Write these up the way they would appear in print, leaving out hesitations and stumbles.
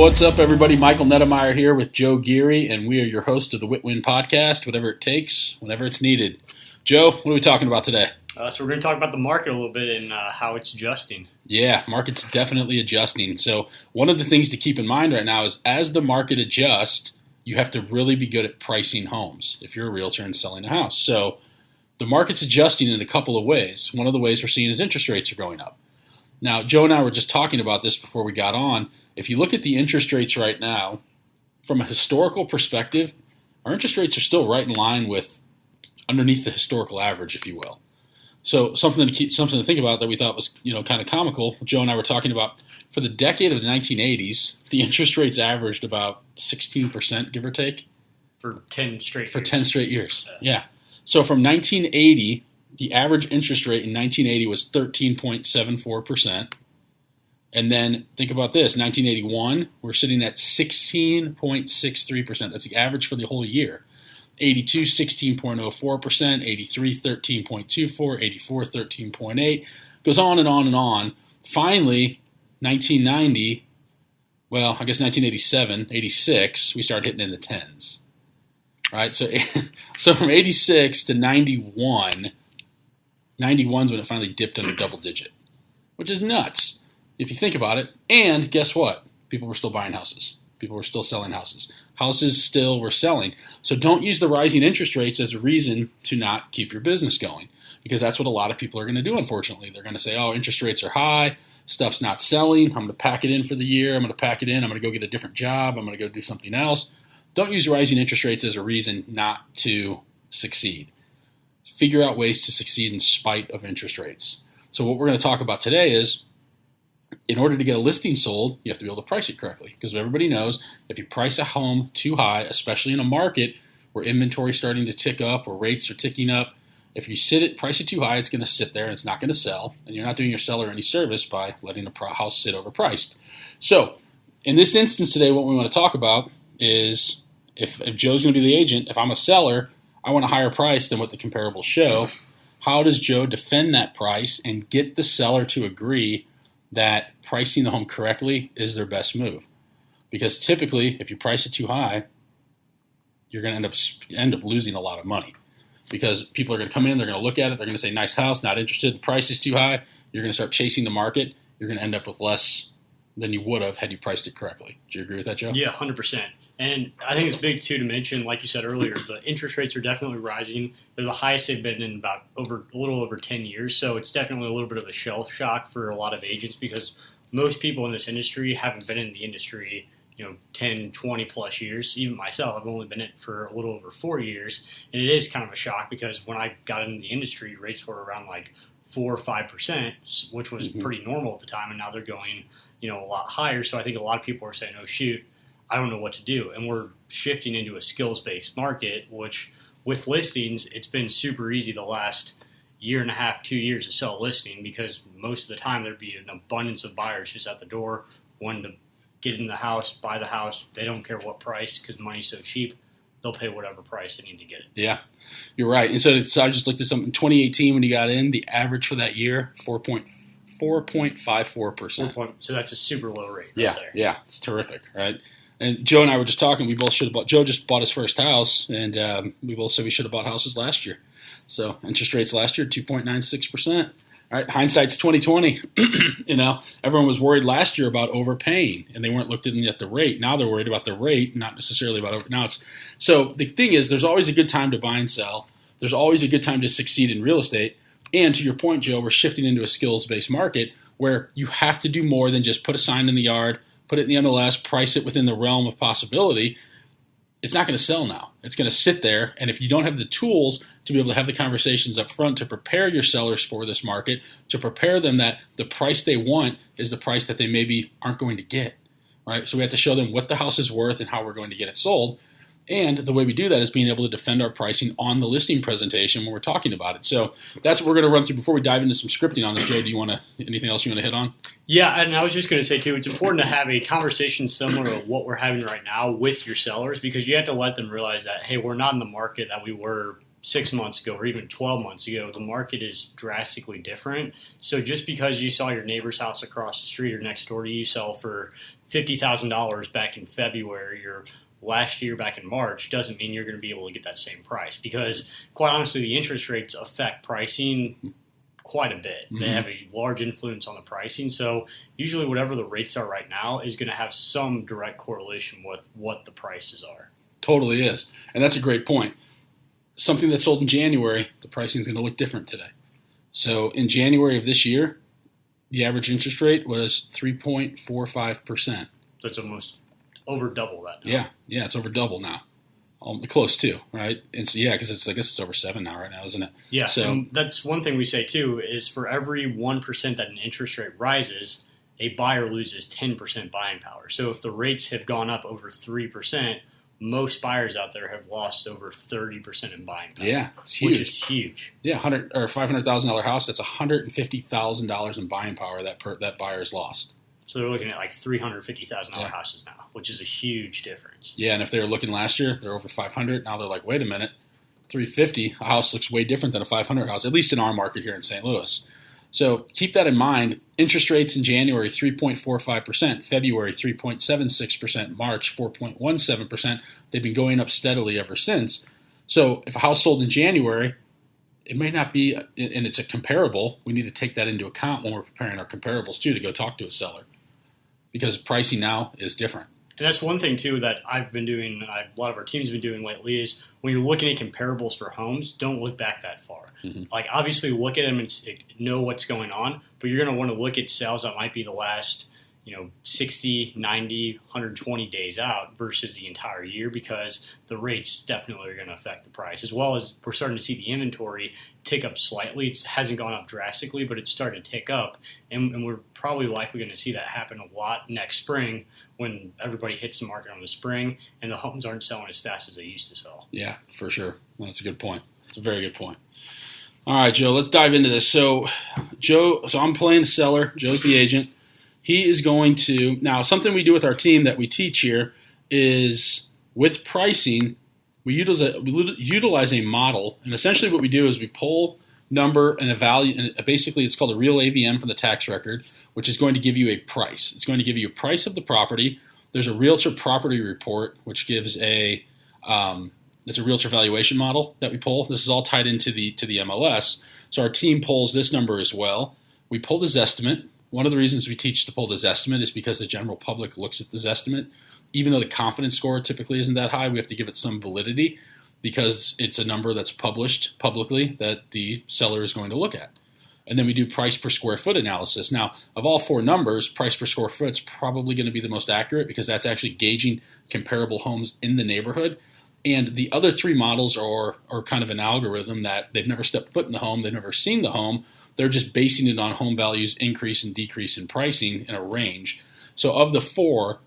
What's up, everybody? Michael Nettemeyer here with Joe Geary, and we are your host of the Whitwin Podcast, whatever it takes, whenever it's needed. Joe, what are we talking about today? So we're going to talk about the market a little bit and how it's adjusting. Yeah, market's definitely adjusting. So one of the things to keep in mind right now is as the market adjusts, you have to really be good at pricing homes if you're a realtor and selling a house. So the market's adjusting in a couple of ways. One of the ways we're seeing is interest rates are going up. Now, Joe and I were just talking about this before we got on. If you look at the interest rates right now, from a historical perspective, our interest rates are still right in line with underneath the historical average, if you will. So something to think about that we thought was kind of comical. Joe and I were talking about for the decade of the 1980s, the interest rates averaged about 16%, give or take, for 10 straight for years. 10 straight years. Yeah. So from 1980, the average interest rate in 1980 was 13.74%. And then think about this, 1981, we're sitting at 16.63%. That's the average for the whole year. 82, 16.04%, 83, 13.24, 84, 13.8. Goes on and on and on. Finally, 1990, well, I guess 1987, 86, we started hitting in the tens. Right? So from 86 to 91, 91's when it finally dipped under double digit, which is nuts if you think about it. And guess what? People were still buying houses. People were still selling houses. Houses still were selling. So don't use the rising interest rates as a reason to not keep your business going, because that's what a lot of people are going to do, unfortunately. They're going to say, oh, interest rates are high, stuff's not selling, I'm going to pack it in for the year, I'm going to pack it in, I'm going to go get a different job, I'm going to go do something else. Don't use rising interest rates as a reason not to succeed. Figure out ways to succeed in spite of interest rates. So what we're going to talk about today is, in order to get a listing sold, you have to be able to price it correctly. Because everybody knows if you price a home too high, especially in a market where inventory is starting to tick up or rates are ticking up, if you price it too high, it's going to sit there and it's not going to sell. And you're not doing your seller any service by letting a house sit overpriced. So in this instance today, what we want to talk about is if Joe's going to be the agent, if I'm a seller, I want a higher price than what the comparables show. How does Joe defend that price and get the seller to agree that pricing the home correctly is their best move? Because typically, if you price it too high, you're going to end up losing a lot of money. Because people are going to come in, they're going to look at it, they're going to say, nice house, not interested, the price is too high. You're going to start chasing the market. You're going to end up with less than you would have had you priced it correctly. Do you agree with that, Joe? Yeah, 100%. And I think it's big, too, to mention, like you said earlier, the interest rates are definitely rising. They're the highest they've been in about a little over 10 years. So it's definitely a little bit of a shell shock for a lot of agents because most people in this industry haven't been in the industry 10, 20 plus years. Even myself, I've only been in it for a little over 4 years. And it is kind of a shock because when I got into the industry, rates were around like 4 or 5%, which was pretty normal at the time. And now they're going, a lot higher. So I think a lot of people are saying, oh, shoot, I don't know what to do. And we're shifting into a skills-based market, which with listings, it's been super easy the last year and a half, 2 years to sell a listing because most of the time there'd be an abundance of buyers just at the door wanting to get in the house, buy the house. They don't care what price because money's so cheap. They'll pay whatever price they need to get it. Yeah, you're right. And so I just looked at something. In 2018, when you got in, the average for that year, 4.54%. So that's a super low rate right there. Yeah, it's terrific, right? And Joe and I were just talking. We both should have bought. Joe just bought his first house, and we both said we should have bought houses last year. So interest rates last year 2.96%. All right, hindsight's 2020. Everyone was worried last year about overpaying, and they weren't looking at the rate. Now they're worried about the rate, not necessarily about So the thing is, there's always a good time to buy and sell. There's always a good time to succeed in real estate. And to your point, Joe, we're shifting into a skills-based market where you have to do more than just put a sign in the yard, put it in the MLS, price it within the realm of possibility. It's not going to sell now. It's going to sit there. And if you don't have the tools to be able to have the conversations up front to prepare your sellers for this market, to prepare them that the price they want is the price that they maybe aren't going to get, right? So we have to show them what the house is worth and how we're going to get it sold. And the way we do that is being able to defend our pricing on the listing presentation when we're talking about it. So that's what we're going to run through before we dive into some scripting on this. Joe, do you want anything else you want to hit on? Yeah, and I was just going to say, too, it's important to have a conversation similar to what we're having right now with your sellers because you have to let them realize that, hey, we're not in the market that we were 6 months ago or even 12 months ago, the market is drastically different. So just because you saw your neighbor's house across the street or next door to you sell for $50,000 back in February or last year back in March doesn't mean you're going to be able to get that same price, because quite honestly, the interest rates affect pricing quite a bit. They have a large influence on the pricing. So usually whatever the rates are right now is going to have some direct correlation with what the prices are. Totally is. And that's a great point. Something that sold in January, the pricing is going to look different today. So in January of this year, the average interest rate was 3.45%. So it's almost over double that now. Yeah, it's over double now. Close to, right? And so, because I guess it's over 7 now right now, isn't it? Yeah, so and that's one thing we say too, is for every 1% that an interest rate rises, a buyer loses 10% buying power. So if the rates have gone up over 3%, most buyers out there have lost over 30% in buying power. Yeah, it's huge. Which is huge. Yeah, $500,000 house, that's $150,000 in buying power that buyer's lost. So they're looking at like $350,000 houses now, which is a huge difference. Yeah, and if they were looking last year, they're over 500. Now they're like, wait a minute, 350. A house looks way different than a 500 house, at least in our market here in St. Louis. So keep that in mind. Interest rates in January, 3.45%. February, 3.76%. March, 4.17%. They've been going up steadily ever since. So if a house sold in January, it may not be, and it's a comparable, we need to take that into account when we're preparing our comparables too, to go talk to a seller, because pricing now is different. And that's one thing too that I've been doing, a lot of our team's been doing lately, is when you're looking at comparables for homes, don't look back that far. Like obviously look at them and know what's going on, but you're going to want to look at sales that might be the last 60, 90, 120 days out versus the entire year, because the rates definitely are going to affect the price, as well as we're starting to see the inventory tick up slightly. It hasn't gone up drastically, but it's starting to tick up, and we're probably likely going to see that happen a lot next spring when everybody hits the market on the spring and the homes aren't selling as fast as they used to sell. Yeah, for sure. Well, that's a good point. It's a very good point. All right, Joe, let's dive into this. So I'm playing the seller. Joe's the agent. He is going to, now something we do with our team that we teach here is with pricing, we utilize a model, and essentially what we do is we pull number and a value, and basically it's called a real AVM from the tax record, which is going to give you a price. It's going to give you a price of the property. There's a realtor property report, which gives it's a realtor valuation model that we pull. This is all tied into the MLS. So our team pulls this number as well. We pull this estimate. One of the reasons we teach to pull this estimate is because the general public looks at this estimate. Even though the confidence score typically isn't that high, we have to give it some validity because it's a number that's published publicly that the seller is going to look at. And then we do price per square foot analysis. Now, of all four numbers, price per square foot is probably going to be the most accurate because that's actually gauging comparable homes in the neighborhood. And the other three models are kind of an algorithm that they've never stepped foot in the home, they've never seen the home. They're just basing it on home values increase and decrease in pricing in a range. So of the four,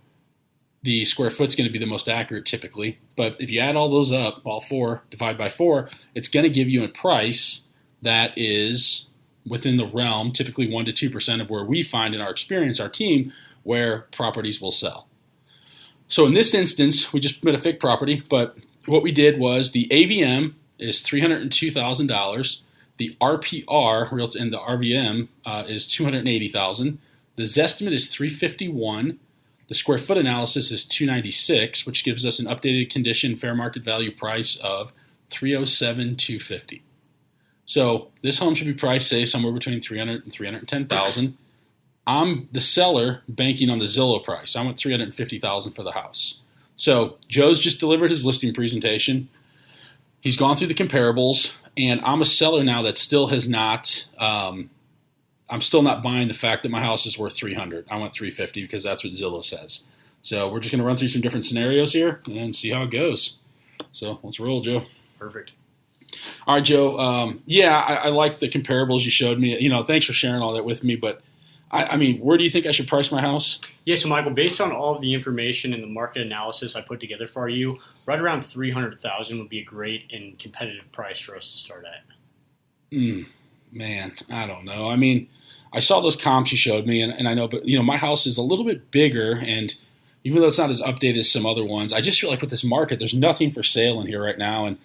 the square foot's going to be the most accurate typically. But if you add all those up, all four, divide by 4, it's going to give you a price that is within the realm, typically 1% to 2% of where we find in our experience, our team, where properties will sell. So in this instance, we just made a fake property, but what we did was the AVM is $302,000. The RPR and the RVM is $280,000. The Zestimate is $351,000. The square foot analysis is $296,000, which gives us an updated condition fair market value price of $307,250. So this home should be priced, say, somewhere between $300,000 and $310,000. I'm the seller banking on the Zillow price. I want $350,000 for the house. So Joe's just delivered his listing presentation. He's gone through the comparables, and I'm a seller now that still has not. I'm still not buying the fact that my house is worth $300,000. I want $350,000 because that's what Zillow says. So we're just going to run through some different scenarios here and see how it goes. So let's roll, Joe. Perfect. All right, Joe. I like the comparables you showed me. Thanks for sharing all that with me. But I mean, where do you think I should price my house? Yeah, so Michael, based on all of the information and the market analysis I put together for you, right around $300,000 would be a great and competitive price for us to start at. Man, I don't know. I mean, I saw those comps you showed me, and I know, but my house is a little bit bigger, and even though it's not as updated as some other ones, I just feel like with this market, there's nothing for sale in here right now, and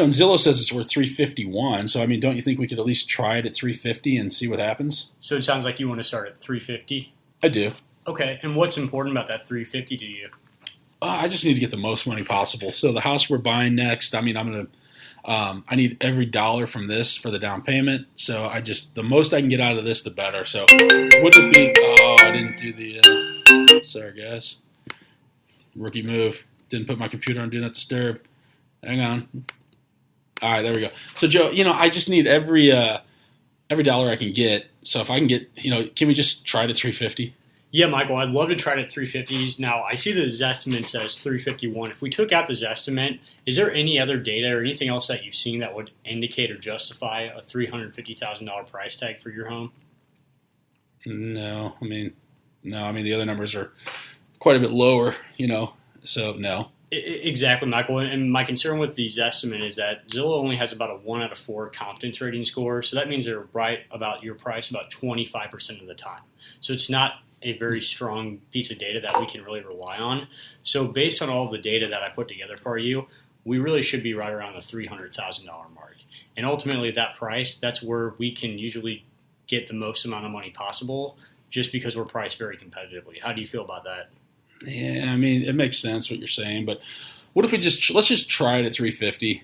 And Zillow says it's worth 351. So I mean, don't you think we could at least try it at 350 and see what happens? So it sounds like you want to start at 350. I do. Okay, and what's important about that 350 to you? I just need to get the most money possible. So the house we're buying next, I mean, I need every dollar from this for the down payment. So the most I can get out of this, the better. So would it be? Oh, I didn't do the. Sorry, guys. Rookie move. Didn't put my computer on Do Not Disturb. Hang on. All right, there we go. So Joe, I just need every dollar I can get. So if I can get, can we just try to 350? Yeah, Michael, I'd love to try it at 350s. Now, I see the Zestimate says 351. If we took out the Zestimate, is there any other data or anything else that you've seen that would indicate or justify a $350,000 price tag for your home? No. I mean, the other numbers are quite a bit lower, so no. Exactly, Michael. And my concern with the Zestimate is that Zillow only has about a 1 out of 4 confidence rating score. So that means they're right about your price about 25% of the time. So it's not a very strong piece of data that we can really rely on. So based on all of the data that I put together for you, we really should be right around the $300,000 mark. And ultimately at that price, that's where we can usually get the most amount of money possible just because we're priced very competitively. How do you feel about that? Yeah, I mean, it makes sense what you're saying, but what if let's just try it at 350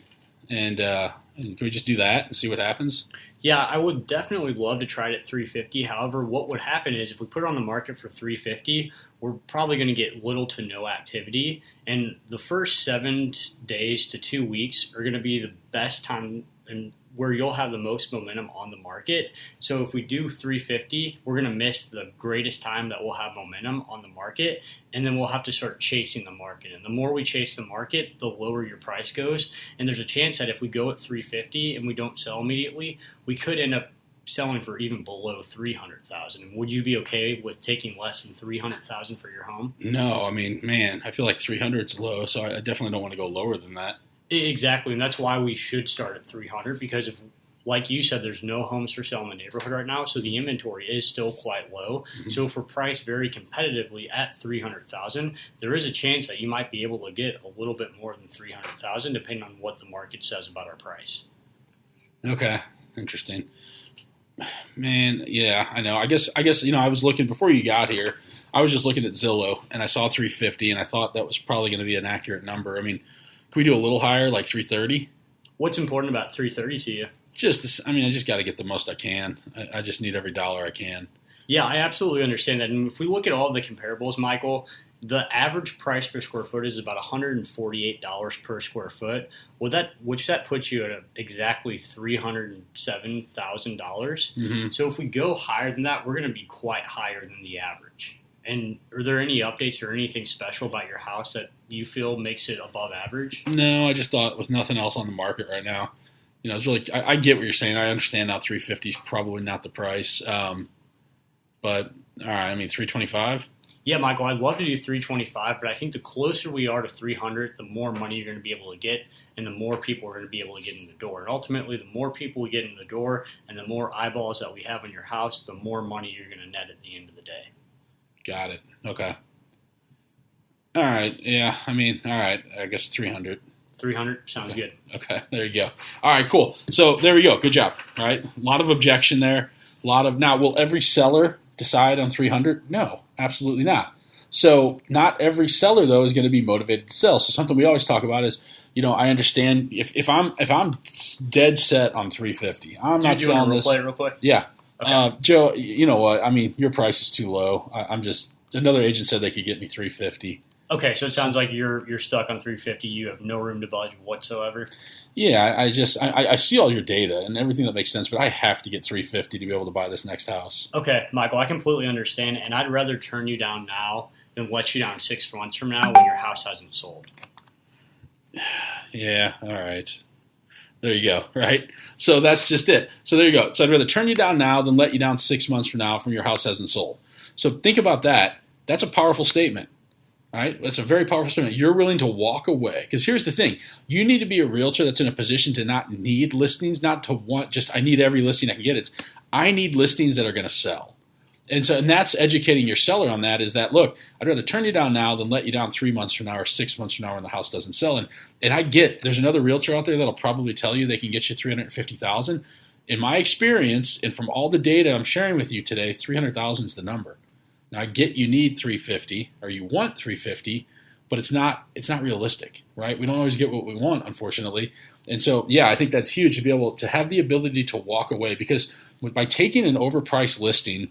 and can we just do that and see what happens? Yeah, I would definitely love to try it at 350. However, what would happen is if we put it on the market for 350, we're probably going to get little to no activity. And the first 7 days to 2 weeks are going to be the best time and where you'll have the most momentum on the market. So if we do 350, we're going to miss the greatest time that we'll have momentum on the market, and then we'll have to start chasing the market. And the more we chase the market, the lower your price goes. And there's a chance that if we go at 350 and we don't sell immediately, we could end up selling for even below 300,000. Would you be okay with taking less than 300,000 for your home? No, I mean, man, I feel like 300 is low, so I definitely don't want to go lower than that. Exactly, and that's why we should start at 300 because if, like you said, there's no homes for sale in the neighborhood right now, so the inventory is still quite low. Mm-hmm. So if we're priced very competitively at 300,000, there is a chance that you might be able to get a little bit more than 300,000 depending on what the market says about our price. Okay, interesting. Man, yeah, I know. I guess I was looking before you got here. I was just looking at Zillow and I saw 350 and I thought that was probably going to be an accurate number. I mean, can we do a little higher, like 330? What's important about 330 to you? I just got to get the most I can. I just need every dollar I can. Yeah, I absolutely understand that. And if we look at all the comparables, Michael, the average price per square foot is about $148 per square foot. Which puts you at exactly $307,000. Mm-hmm. So if we go higher than that, we're going to be quite higher than the average. And are there any updates or anything special about your house that you feel makes it above average? No, I just thought with nothing else on the market right now, it's really, I get what you're saying. I understand now 350 is probably not the price. But all right, I mean 325. Yeah, Michael, I'd love to do 325, but I think the closer we are to 300, the more money you're going to be able to get, and the more people are going to be able to get in the door. And ultimately, the more people we get in the door, and the more eyeballs that we have on your house, the more money you're going to net at the end of the day. Got it. Okay. All right. Yeah. I mean, all right. I guess 300. 300 sounds good. Okay. There you go. All right. Cool. So there we go. Good job. All right. A lot of objection there. Now, will every seller decide on 300? No, absolutely not. So not every seller though is going to be motivated to sell. So something we always talk about is, I understand if I'm dead set on 350, I'm not selling this. Play it real quick? Yeah. Okay. Joe, you know what? I mean, your price is too low. Another agent said they could get me 350. Okay, so it sounds like you're stuck on 350. You have no room to budge whatsoever. Yeah, I see all your data and everything that makes sense, but I have to get 350 to be able to buy this next house. Okay, Michael, I completely understand, and I'd rather turn you down now than let you down 6 months from now when your house hasn't sold. Yeah, all right. There you go, right? So that's just it. So there you go. So I'd rather turn you down now than let you down 6 months from now from your house hasn't sold. So think about that. That's a powerful statement, right? That's a very powerful statement. You're willing to walk away. Because here's the thing. You need to be a realtor that's in a position to not need listings, not to want just I need every listing I can get. It's I need listings that are going to sell. And that's educating your seller on that, is that, look, I'd rather turn you down now than let you down 3 months from now or 6 months from now when the house doesn't sell. And I get, there's another realtor out there that'll probably tell you they can get you $350,000. In my experience, and from all the data I'm sharing with you today, $300,000 is the number. Now I get you need $350 or you want $350, but it's not realistic, right? We don't always get what we want, unfortunately. And so, yeah, I think that's huge to be able to have the ability to walk away, because by taking an overpriced listing,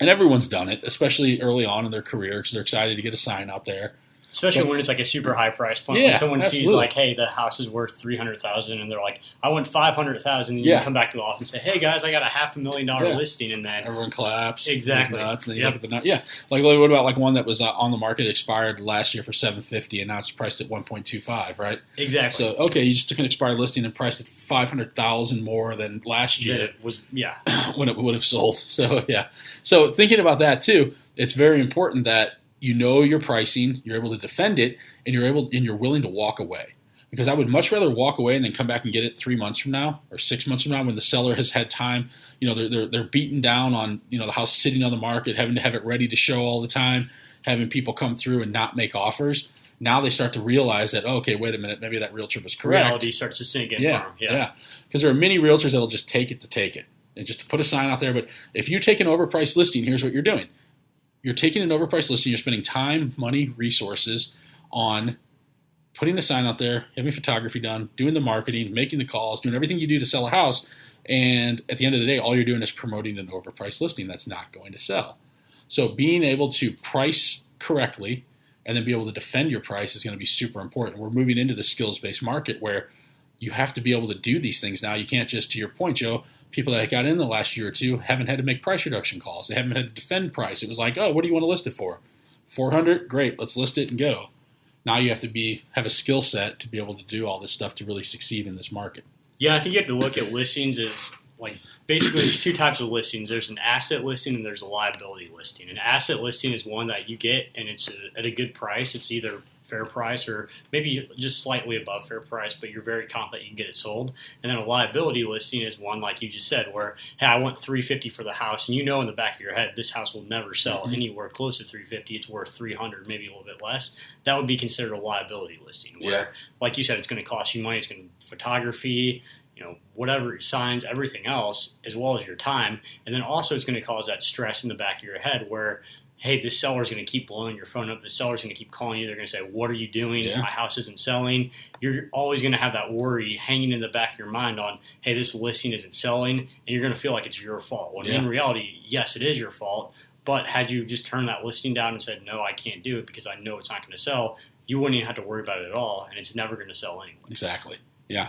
and everyone's done it, especially early on in their career, because they're excited to get a sign out there. Especially when it's like a super high price point. Yeah, when someone absolutely. sees like, hey, the house is worth $300,000, and they're like, I want $500,000, and you come back to the office and say, hey guys, I got a $500,000 listing, and then everyone claps. Exactly. Nuts, and then you look at the nuts. Yeah. Like, what about like one that was on the market, expired last year for $750,000, and now it's priced at $1.25, right? Exactly. So okay, you just took an expired listing and priced it $500,000 more than last year. It was when it would have sold. So yeah. So thinking about that too, it's very important that you know your pricing, you're able to defend it, and you're willing to walk away. Because I would much rather walk away and then come back and get it 3 months from now or 6 months from now when the seller has had time. They're beaten down on the house sitting on the market, having to have it ready to show all the time, having people come through and not make offers. Now they start to realize that, okay, wait a minute, maybe that realtor was correct. Reality starts to sink in for them. Yeah. Because there are many realtors that'll just take it to take it and just to put a sign out there. But if you take an overpriced listing, here's what you're doing. You're taking an overpriced listing, you're spending time, money, resources on putting a sign out there, having photography done, doing the marketing, making the calls, doing everything you do to sell a house, and at the end of the day, all you're doing is promoting an overpriced listing that's not going to sell. So being able to price correctly and then be able to defend your price is going to be super important. We're moving into the skills-based market where you have to be able to do these things now. You can't just, to your point, Joe, people that got in the last year or two haven't had to make price reduction calls. They haven't had to defend price. It was like, oh, what do you want to list it for? $400? Great, let's list it and go. Now you have to have a skill set to be able to do all this stuff to really succeed in this market. Yeah, I think you have to look at listings as like basically there's two types of listings. There's an asset listing and there's a liability listing. An asset listing is one that you get and it's at a good price. It's either fair price or maybe just slightly above fair price, but you're very confident you can get it sold. And then a liability listing is one like you just said where, hey, I want $350 for the house, and in the back of your head this house will never sell anywhere close to $350. It's worth $300, maybe a little bit less. That would be considered a liability listing where, like you said, it's going to cost you money. It's going to photography, whatever, signs, everything else, as well as your time. And then also it's going to cause that stress in the back of your head where, hey, this seller's going to keep blowing your phone up. The seller's going to keep calling you. They're going to say, what are you doing? Yeah. My house isn't selling. You're always going to have that worry hanging in the back of your mind on, hey, this listing isn't selling, and you're going to feel like it's your fault. When in reality, yes, it is your fault. But had you just turned that listing down and said, no, I can't do it because I know it's not going to sell, you wouldn't even have to worry about it at all, and it's never going to sell anyway. Exactly. Yeah.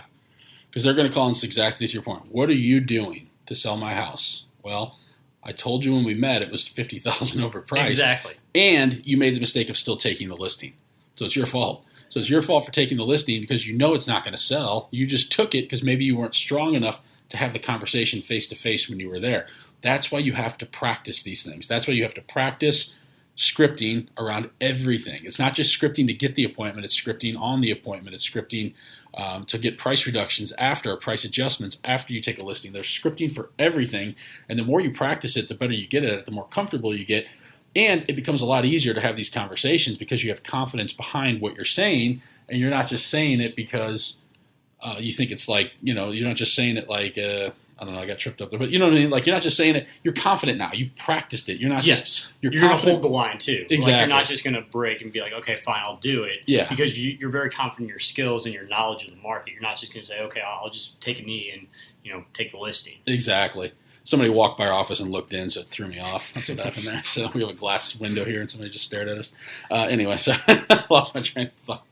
Because they're going to call us exactly to your point. What are you doing to sell my house? Well, I told you when we met it was $50,000 overpriced. Exactly. And you made the mistake of still taking the listing. So it's your fault. So it's your fault for taking the listing because you know it's not going to sell. You just took it because maybe you weren't strong enough to have the conversation face-to-face when you were there. That's why you have to practice these things. That's why you have to practice scripting around everything. It's not just scripting to get the appointment. It's scripting on the appointment. It's scripting to get price reductions after, price adjustments after you take a listing. There's scripting for everything. And the more you practice it, the better you get at it, the more comfortable you get. And it becomes a lot easier to have these conversations because you have confidence behind what you're saying. And you're not just saying it because you think it's like, you're not just saying it like, I don't know, I got tripped up there, but you know what I mean? Like, you're not just saying it, you're confident now. You've practiced it. You're not just, you're going to hold the line too. Exactly. Like, you're not just going to break and be like, okay, fine, I'll do it. Yeah. Because you're very confident in your skills and your knowledge of the market. You're not just going to say, okay, I'll just take a knee and, take the listing. Exactly. Somebody walked by our office and looked in, so it threw me off. That's what happened there. So we have a glass window here, and somebody just stared at us. Anyway, so I lost my train of thought.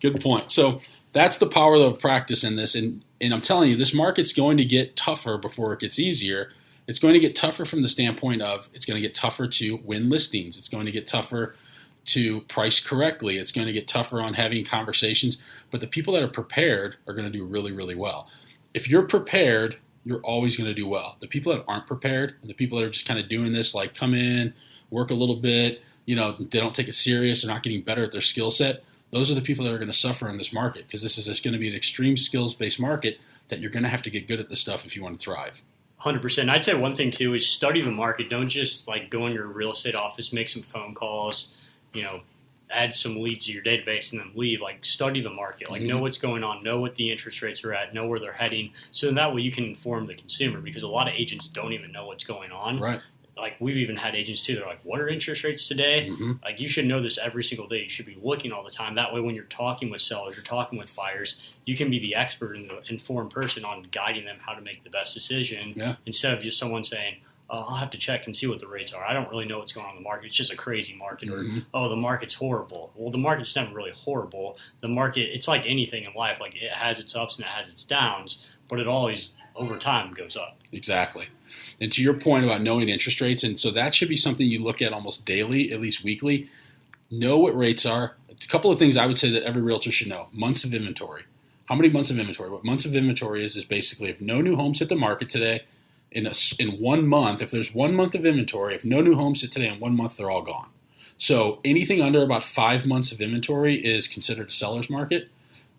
Good point. So that's the power of practice in this. And I'm telling you, this market's going to get tougher before it gets easier. It's going to get tougher from the standpoint of it's going to get tougher to win listings. It's going to get tougher to price correctly. It's going to get tougher on having conversations. But the people that are prepared are going to do really, really well. If you're prepared, you're always going to do well. The people that aren't prepared and the people that are just kind of doing this, like come in, work a little bit, they don't take it serious, they're not getting better at their skill set, those are the people that are going to suffer in this market because this is just going to be an extreme skills-based market that you're going to have to get good at this stuff if you want to thrive. 100%. I'd say one thing too is study the market. Don't just like go in your real estate office, make some phone calls, add some leads to your database and then leave. Like study the market, like know what's going on, know what the interest rates are at, know where they're heading. So then that way you can inform the consumer, because a lot of agents don't even know what's going on. Right. Like we've even had agents too. They're like, what are interest rates today? Like you should know this every single day. You should be looking all the time. That way when you're talking with sellers, you're talking with buyers, you can be the expert and the informed person on guiding them how to make the best decision instead of just someone saying, I'll have to check and see what the rates are. I don't really know what's going on in the market. It's just a crazy market. Or, the market's horrible. Well, the market's never really horrible. The market, it's like anything in life. Like it has its ups and it has its downs, but it always, over time, goes up. Exactly. And to your point about knowing interest rates, and so that should be something you look at almost daily, at least weekly. Know what rates are. A couple of things I would say that every realtor should know. Months of inventory. How many months of inventory? What months of inventory is basically if no new homes hit the market today, in 1 month, if there's 1 month of inventory, if no new homes hit today in 1 month, they're all gone. So anything under about 5 months of inventory is considered a seller's market.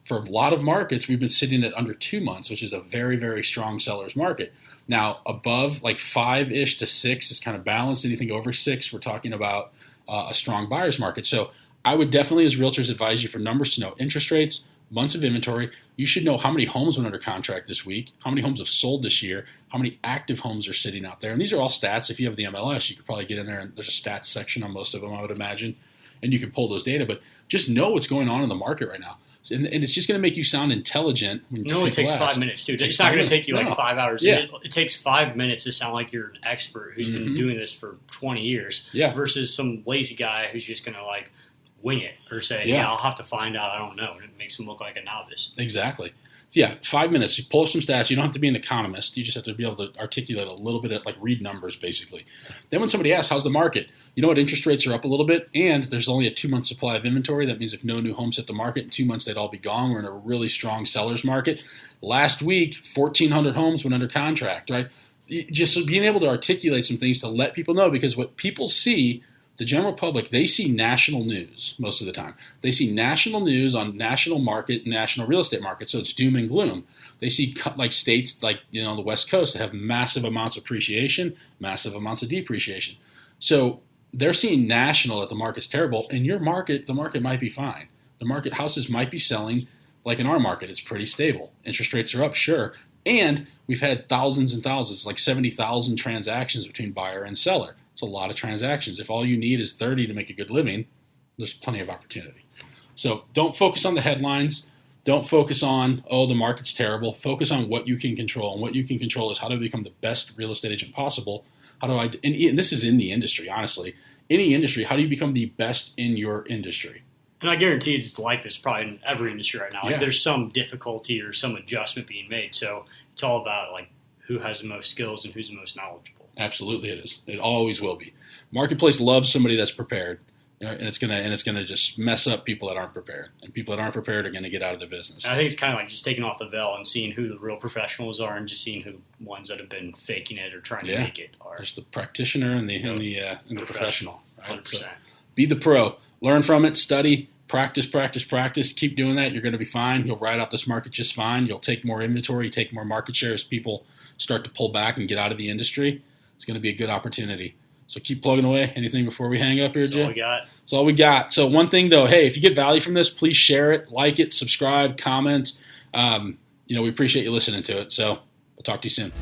For a lot of markets, we've been sitting at under 2 months, which is a very, very strong seller's market. Now, above like 5-ish to 6 is kind of balanced. Anything over 6, we're talking about a strong buyer's market. So I would definitely, as realtors, advise you for numbers to know interest rates, months of inventory. You should know how many homes went under contract this week, how many homes have sold this year, how many active homes are sitting out there. And these are all stats. If you have the MLS, you could probably get in there, and there's a stats section on most of them, I would imagine, and you can pull those data. But just know what's going on in the market right now. And it's just going to make you sound intelligent. When it only takes 5 minutes, too. It's not going to take you like 5 hours. Yeah. It takes 5 minutes to sound like you're an expert who's been doing this for 20 years versus some lazy guy who's just going to like wing it or say, I'll have to find out. I don't know. And it makes him look like a novice. Exactly. Yeah, 5 minutes. You pull up some stats. You don't have to be an economist. You just have to be able to articulate a little bit of, like, read numbers, basically. Then when somebody asks, how's the market? You know what? Interest rates are up a little bit, and there's only a 2-month supply of inventory. That means if no new homes hit the market, in 2 months they'd all be gone. We're in a really strong seller's market. Last week, 1,400 homes went under contract, right? Just being able to articulate some things to let people know, because what people see, the general public, they see national news most of the time. They see national news on national market, national real estate market, so it's doom and gloom. They see like states like the West Coast that have massive amounts of appreciation, massive amounts of depreciation. So they're seeing national that the market's terrible. In your market, the market might be fine. The market, houses might be selling. Like in our market, it's pretty stable. Interest rates are up, sure. And we've had thousands and thousands, like 70,000 transactions between buyer and seller. It's a lot of transactions. If all you need is 30 to make a good living, there's plenty of opportunity. So don't focus on the headlines. Don't focus on, the market's terrible. Focus on what you can control. And what you can control is how to become the best real estate agent possible. And this is in the industry, honestly. Any industry, how do you become the best in your industry? And I guarantee it's like this probably in every industry right now. Like there's some difficulty or some adjustment being made. So it's all about like who has the most skills and who's the most knowledgeable. Absolutely, it is. It always will be. Marketplace loves somebody that's prepared, and it's gonna just mess up people that aren't prepared. And people that aren't prepared are gonna get out of the business. And I think it's kind of like just taking off the veil and seeing who the real professionals are, and just seeing who ones that have been faking it or trying to make it are. There's the practitioner and the professional. Right? 100%. So be the pro. Learn from it. Study. Practice, practice, practice. Keep doing that. You're going to be fine. You'll ride out this market just fine. You'll take more inventory, take more market share as people start to pull back and get out of the industry. It's going to be a good opportunity. So keep plugging away. Anything before we hang up here, Jay? That's all we got. That's all we got. So one thing, though, hey, if you get value from this, please share it, like it, subscribe, comment. We appreciate you listening to it. So we'll talk to you soon.